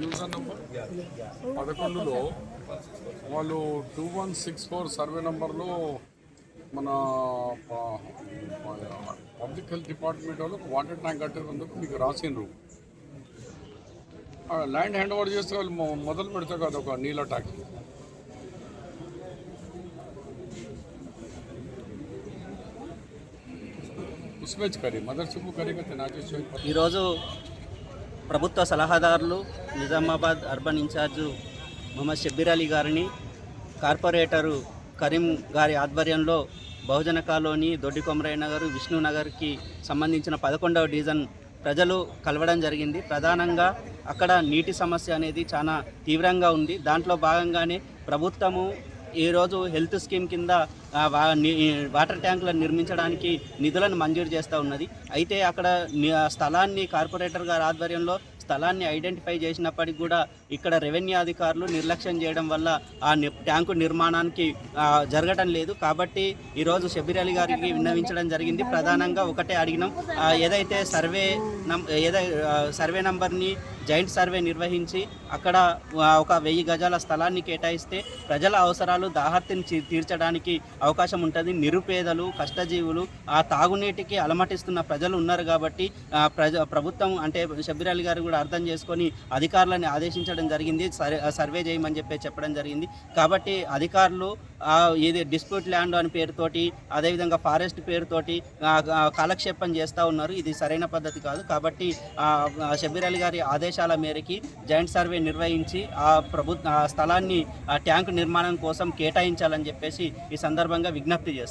Division number 11లో వాళ్ళు 2164 survey నంబర్లో మన పబ్లిక్ హెల్త్ డిపార్ట్మెంట్ వాళ్ళు వాటర్ ట్యాంక్ కట్టేందుకు మీకు రాసిండ్రు. ల్యాండ్ హ్యాండ్ ఓవర్ చేస్తే వాళ్ళు మొదలు పెడతారు కదా ఒక నీళ్ళ ట్యాంక్. ఈరోజు ప్రభుత్వ సలహాదారులు నిజామాబాద్ అర్బన్ ఇన్ఛార్జు మొహమ్మద్ షబ్బీర్ అలీ గారిని కార్పొరేటరు కరీం గారి ఆధ్వర్యంలో బహుజన కాలనీ, దొడ్డి కొమరయ్య నగర్, విష్ణునగర్కి సంబంధించిన 11వ డివిజన్ ప్రజలు కలవడం జరిగింది. ప్రధానంగా అక్కడ నీటి సమస్య అనేది చాలా తీవ్రంగా ఉంది. దాంట్లో భాగంగానే ప్రభుత్వము ఈరోజు హెల్త్ స్కీమ్ కింద వాటర్ ట్యాంకులను నిర్మించడానికి నిధులను మంజూరు చేస్తూ ఉన్నది. అయితే అక్కడ స్థలాన్ని కార్పొరేటర్ గారి ఆధ్వర్యంలో స్థలాన్ని ఐడెంటిఫై చేసినప్పటికీ కూడా ఇక్కడ రెవెన్యూ అధికారులు నిర్లక్ష్యం చేయడం వల్ల ఆ ట్యాంకు నిర్మాణానికి జరగటం లేదు. కాబట్టి ఈరోజు షబ్బీర్ అలీ గారికి విన్నవించడం జరిగింది. ప్రధానంగా ఒకటే అడిగినాం, ఏదైతే సర్వే నంబర్ని జాయింట్ సర్వే నిర్వహించి అక్కడ ఒక 1000 గజాల స్థలాన్ని కేటాయిస్తే ప్రజల అవసరాలు దాహర్తిని తీర్చడానికి అవకాశం ఉంటుంది. నిరుపేదలు, కష్టజీవులు, ఆ తాగునీటికి అలమటిస్తున్న ప్రజలు ఉన్నారు. కాబట్టి ప్రభుత్వం అంటే షబ్బీర్ అలీ గారు కూడా అర్థం చేసుకొని అధికారులను ఆదేశించడం జరిగింది, సర్వే చేయమని చెప్పడం జరిగింది. కాబట్టి అధికారులు ఇది డిస్ప్యూట్ ల్యాండ్ అని పేరుతోటి, అదేవిధంగా ఫారెస్ట్ పేరుతోటి కాలక్షేపం చేస్తూ ఉన్నారు. ఇది సరైన పద్ధతి కాదు. కాబట్టి షబ్బీర్ అలీ గారి ఆదేశాల మేరకి జాయింట్ సర్వే నిర్వహించి ఆ స్థలాన్ని ట్యాంకు నిర్మాణం కోసం కేటాయించాలని చెప్పేసి ఈ సందర్భంగా విజ్ఞప్తి చేస్తారు.